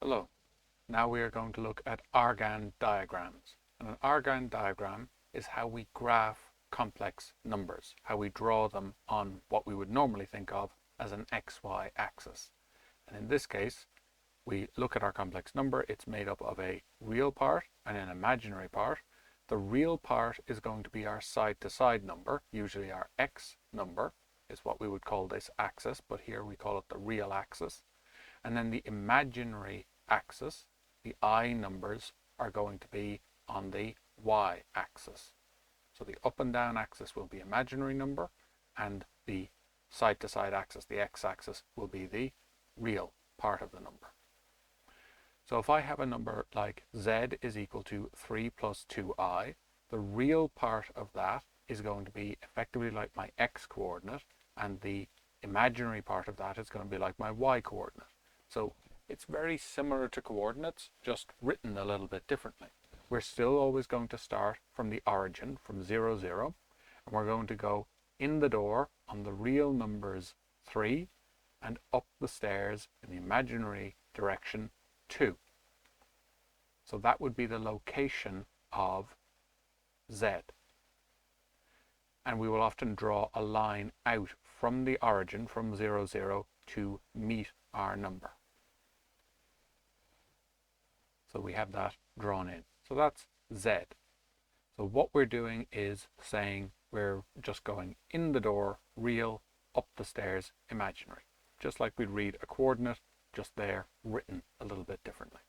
Hello. Now we are going to look at Argand diagrams. And an Argand diagram is how we graph complex numbers, how we draw them on what we would normally think of as an XY axis. And in this case, we look at our complex number. It's made up of a real part and an imaginary part. The real part is going to be our side-to-side number, usually our X number is what we would call this axis, but here we call it the real axis. And then the imaginary axis, the I numbers, are going to be on the Y axis. So the up and down axis will be imaginary number, and the side-to-side axis, the X axis, will be the real part of the number. So if I have a number like Z is equal to 3 plus 2i, the real part of that is going to be effectively like my X coordinate, and the imaginary part of that is going to be like my Y coordinate. So it's very similar to coordinates, just written a little bit differently. We're still always going to start from the origin, from 0, 0, and we're going to go in the door on the real numbers 3 and up the stairs in the imaginary direction 2. So that would be the location of Z. And we will often draw a line out from the origin, from 0, 0, to meet our number. So we have that drawn in. So that's Z. So what we're doing is saying we're just going in the door, real, up the stairs, imaginary. Just like we'd read a coordinate, just there, written a little bit differently.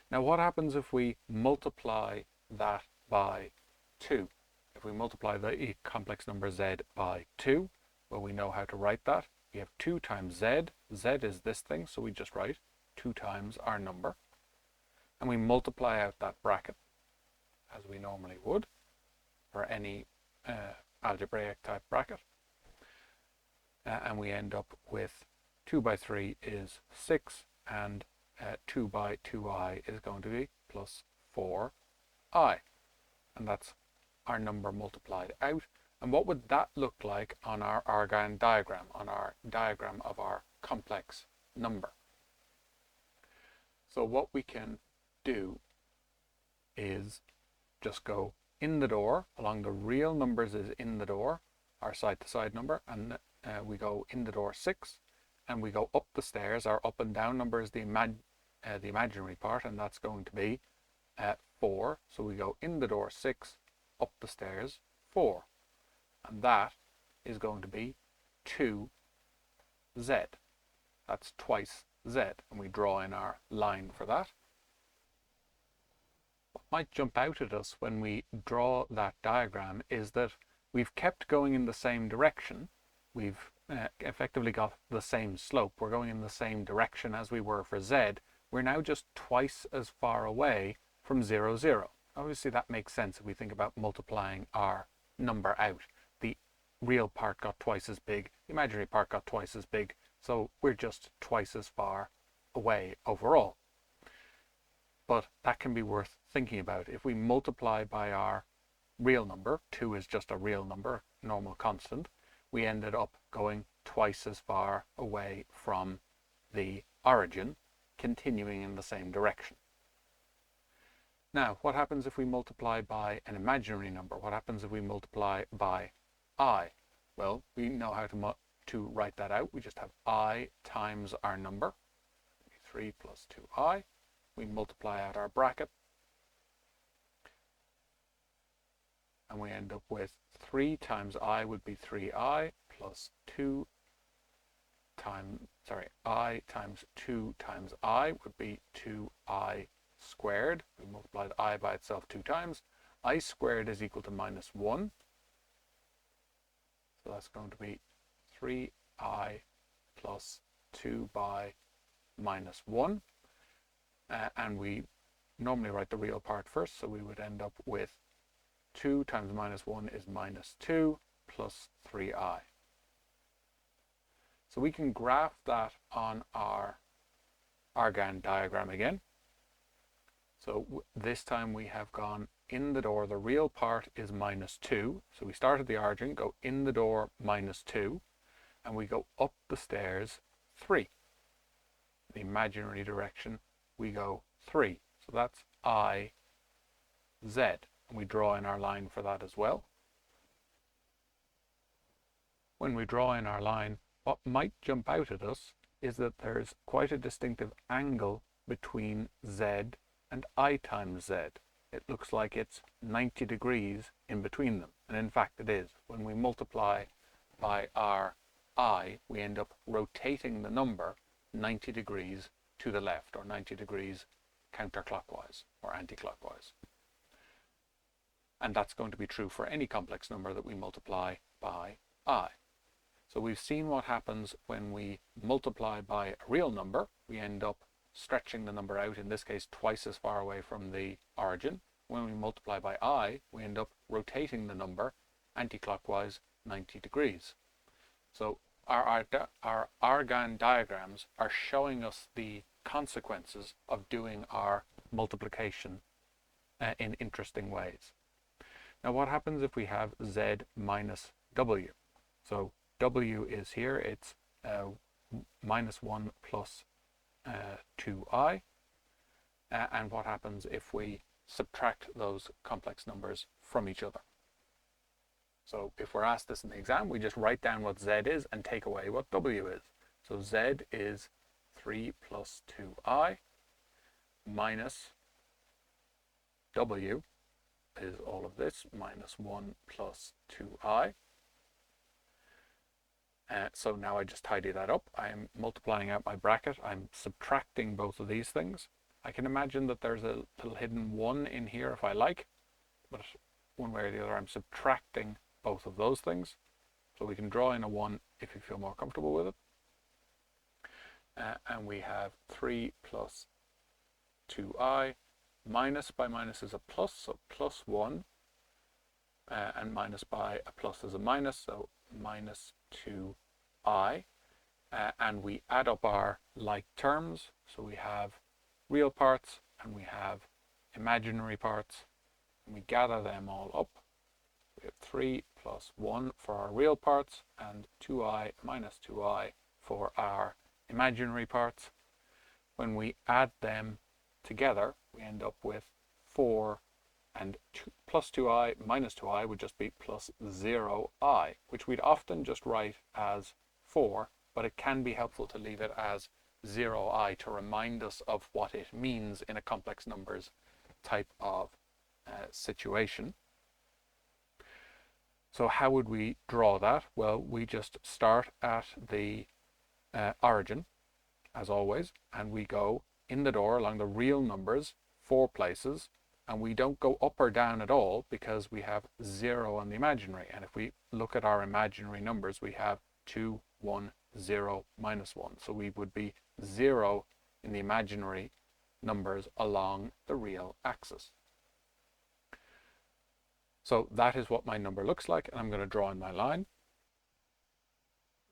Now what happens if we multiply that by 2? If we multiply the complex number Z by 2, well, we know how to write that. We have 2 times Z. Z is this thing, so we just write 2 times our number. And we multiply out that bracket, as we normally would, for any algebraic type bracket. And we end up with 2 by 3 is 6, and 2 by 2i is going to be plus 4i. And that's our number multiplied out. And what would that look like on our Argand diagram, on our diagram of our complex number? So what we can do is just go in the door along the real numbers is in the door, our side-to-side number, and we go in the door 6, and we go up the stairs. Our up and down number is the imaginary part, and that's going to be 4. So we go in the door 6, up the stairs 4, and that is going to be 2Z. That's twice Z, and we draw in our line for that. What might jump out at us when we draw that diagram is that we've kept going in the same direction. We've effectively got the same slope. We're going in the same direction as we were for Z. We're now just twice as far away from 0, 0. Obviously that makes sense if we think about multiplying our number out. The real part got twice as big, the imaginary part got twice as big, so we're just twice as far away overall. But that can be worth thinking about. If we multiply by our real number, 2 is just a real number, normal constant, we ended up going twice as far away from the origin, continuing in the same direction. Now, what happens if we multiply by an imaginary number? What happens if we multiply by I? Well, we know how to write that out. We just have I times our number, 3 plus 2i. We multiply out our bracket, and we end up with 3 times I would be 3i plus 2 times, I times 2 times I would be 2i squared. We multiplied I by itself 2 times. I squared is equal to minus 1. So that's going to be 3i plus 2 by minus 1. And we normally write the real part first, so we would end up with 2 times minus 1 is minus 2 plus 3i. So we can graph that on our Argand diagram again. So this time we have gone in the door. The real part is minus 2. So we start at the origin, go in the door minus 2, and we go up the stairs 3. The imaginary direction we go 3. So that's I, Z. And we draw in our line for that as well. When we draw in our line, what might jump out at us is that there's quite a distinctive angle between Z and I times Z. It looks like it's 90 degrees in between them. And in fact it is. When we multiply by our I, we end up rotating the number 90 degrees to the left, or 90 degrees counterclockwise or anti-clockwise. And that's going to be true for any complex number that we multiply by I. So we've seen what happens when we multiply by a real number. We end up stretching the number out, in this case twice as far away from the origin. When we multiply by I, we end up rotating the number anti-clockwise 90 degrees. So our Argand diagrams are showing us the consequences of doing our multiplication in interesting ways. Now what happens if we have Z minus W? So W is here, it's minus 1 plus 2i. And what happens if we subtract those complex numbers from each other? So if we're asked this in the exam, we just write down what Z is and take away what W is. So Z is 3 plus 2i minus W is all of this, minus 1 plus 2i. So now I just tidy that up. I'm multiplying out my bracket. I'm subtracting both of these things. I can imagine that there's a little hidden 1 in here if I like, but one way or the other I'm subtracting both of those things. So we can draw in a 1 if you feel more comfortable with it. And we have 3 plus 2i. Minus by minus is a plus, so plus 1. And minus by a plus is a minus, so minus 2i. And we add up our like terms. So we have real parts and we have imaginary parts. And we gather them all up. We have 3 plus 1 for our real parts and 2i minus 2i for our imaginary parts. When we add them together, we end up with 4, and plus 2i minus 2i would just be plus 0i, which we'd often just write as 4, but it can be helpful to leave it as 0i to remind us of what it means in a complex numbers type of situation. So how would we draw that? Well, we just start at the origin, as always, and we go in the door along the real numbers 4 places, and we don't go up or down at all because we have 0 on the imaginary. And if we look at our imaginary numbers, we have 2, 1, 0, minus 1. So we would be 0 in the imaginary numbers along the real axis. So that is what my number looks like, and I'm going to draw in my line.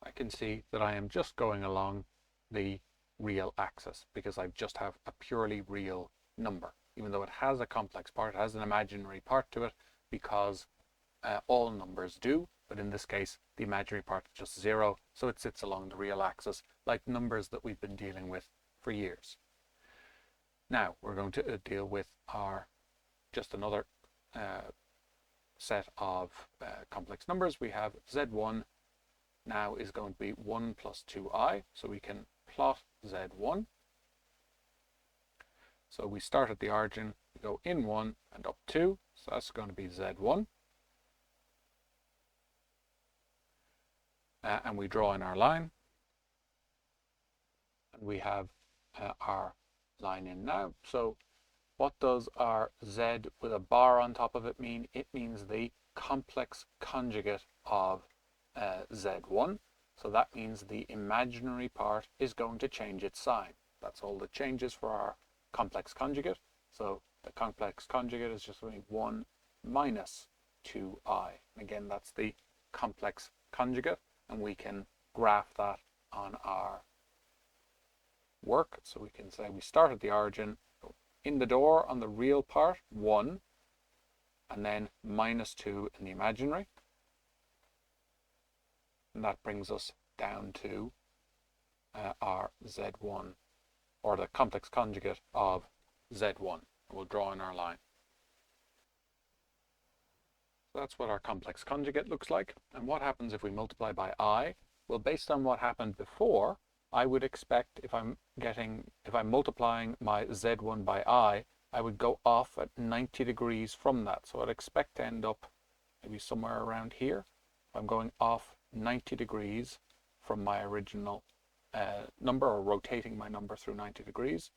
I can see that I am just going along the real axis because I just have a purely real number, even though it has a complex part, it has an imaginary part to it, because all numbers do, but in this case the imaginary part is just 0, so it sits along the real axis like numbers that we've been dealing with for years. Now we're going to deal with our just another set of complex numbers. We have Z1 now is going to be 1 plus 2i, so we can plot Z1. So we start at the origin, we go in 1 and up 2, so that's going to be Z1. And we draw in our line, and we have our line in now. So what does our Z with a bar on top of it mean? It means the complex conjugate of Z1. So that means the imaginary part is going to change its sign. That's all that changes for our complex conjugate. So the complex conjugate is just going to be 1 minus 2i. Again, that's the complex conjugate, and we can graph that on our work. So we can say we start at the origin, in the door on the real part 1, and then minus 2 in the imaginary. And that brings us down to our Z1 or the complex conjugate of z1. We'll draw in our line. So that's what our complex conjugate looks like. And what happens if we multiply by I? Well, based on what happened before, I would expect if I'm multiplying my z1 by I would go off at 90 degrees from that. So I'd expect to end up maybe somewhere around here. I'm going off 90 degrees from my original number, or rotating my number through 90 degrees.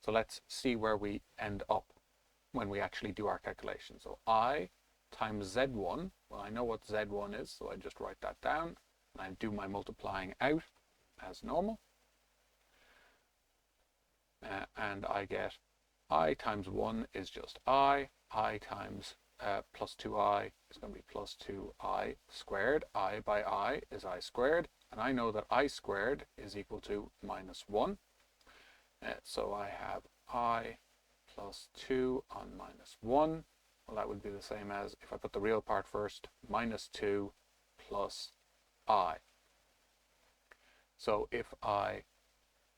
So let's see where we end up when we actually do our calculation. So I times z1, well, I know what z1 is, so I just write that down, and I do my multiplying out as normal. And I get I times 1 is just I times plus 2I is going to be plus 2I squared. I by I is I squared, and I know that I squared is equal to minus 1. So I have I plus 2 on minus 1. Well, that would be the same as, if I put the real part first, minus 2 plus I. So if I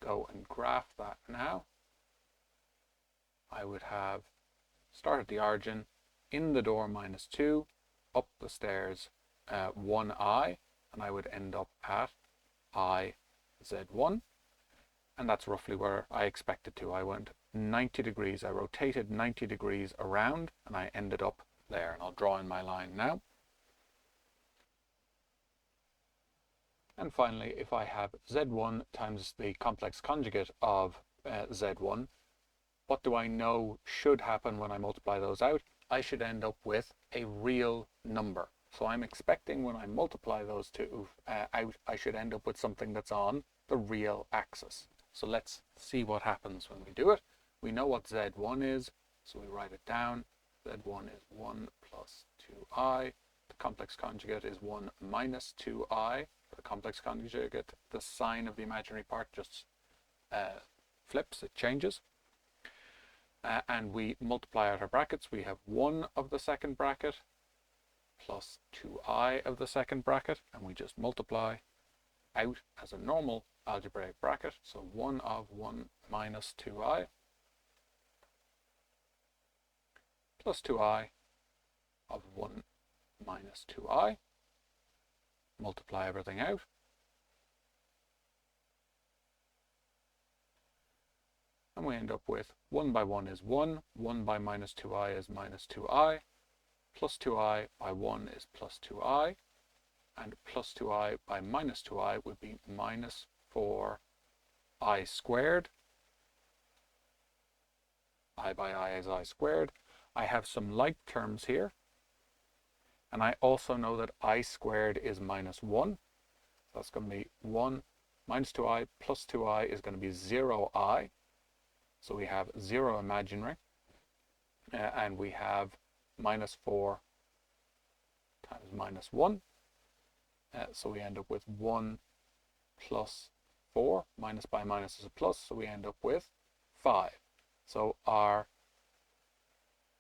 go and graph that now, I would have start at the origin, in the door minus 2, up the stairs 1I, and I would end up at I z1. And that's roughly where I expected to. I went 90 degrees, I rotated 90 degrees around, and I ended up there. And I'll draw in my line now. And finally, if I have z1 times the complex conjugate of z1, what do I know should happen when I multiply those out? I should end up with a real number. So I'm expecting when I multiply those two out, I should end up with something that's on the real axis. So let's see what happens when we do it. We know what z1 is, so we write it down. z1 is 1 plus 2i. The complex conjugate is 1 minus 2i. The complex conjugate, the sign of the imaginary part just flips, it changes. And we multiply out our brackets. We have 1 of the second bracket plus 2i of the second bracket, and we just multiply out as a normal algebraic bracket. So 1 of 1 minus 2i plus 2i of 1 minus 2i. Multiply everything out. And we end up with 1 by 1 is 1, 1 by minus 2i is minus 2i, plus 2i by 1 is plus 2i, and plus 2i by minus 2i would be minus 4i squared. I by I is I squared. I have some like terms here, and I also know that I squared is minus 1. So that's going to be 1 minus 2i plus 2i is going to be 0i. So we have 0 imaginary, and we have minus 4 times minus 1. So we end up with 1 plus 4. Minus by minus is a plus, so we end up with 5. So our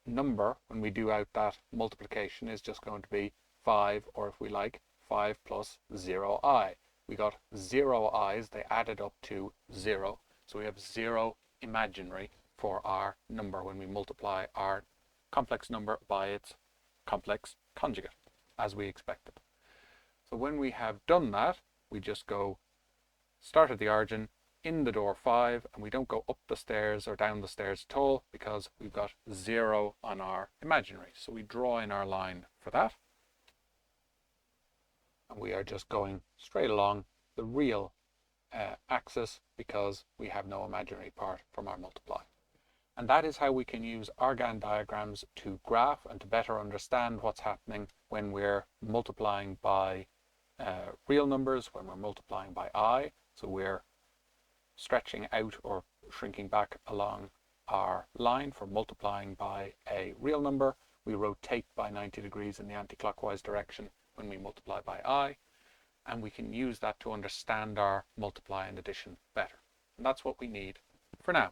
number, when we do out that multiplication, is just going to be 5, or if we like, 5 plus 0i. We got 0 i's, they added up to 0. So we have 0 imaginary for our number when we multiply our complex number by its complex conjugate, as we expected. So when we have done that, we just go start at the origin, in the door 5, and we don't go up the stairs or down the stairs at all because we've got 0 on our imaginary. So we draw in our line for that. And we are just going straight along the real axis because we have no imaginary part from our multiply. And that is how we can use Argand diagrams to graph and to better understand what's happening when we're multiplying by real numbers, when we're multiplying by I. So we're stretching out or shrinking back along our line for multiplying by a real number. We rotate by 90 degrees in the anti-clockwise direction when we multiply by I. And we can use that to understand our multiply and addition better. And that's what we need for now.